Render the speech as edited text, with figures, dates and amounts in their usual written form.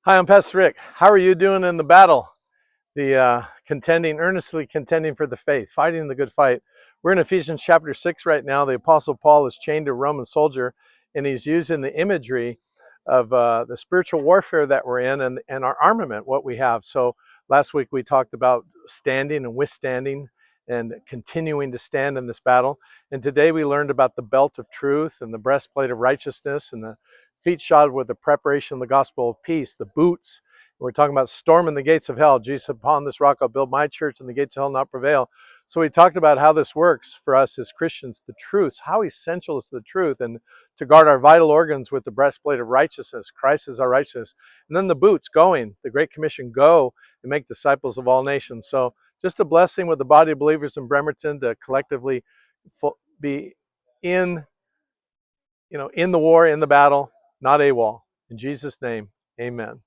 Hi, I'm Pastor Rick. How are you doing in the battle? Earnestly contending for the faith, fighting the good fight. We're in Ephesians chapter 6 right now. The Apostle Paul is chained to a Roman soldier, and he's using the imagery of the spiritual warfare that we're in and our armament, what we have. So last week we talked about standing and withstanding and continuing to stand in this battle. And today we learned about the belt of truth and the breastplate of righteousness and the feet shod with the preparation of the gospel of peace, the boots. We're talking about storming the gates of hell. Jesus, upon this rock I'll build my church, and the gates of hell not prevail. So we talked about how this works for us as Christians, the truths, how essential is the truth, and to guard our vital organs with the breastplate of righteousness. Christ is our righteousness. And then the boots, going, the Great Commission, go and make disciples of all nations. So just a blessing with the body of believers in Bremerton to collectively be in, in the war, in the battle, not AWOL. In Jesus' name, amen.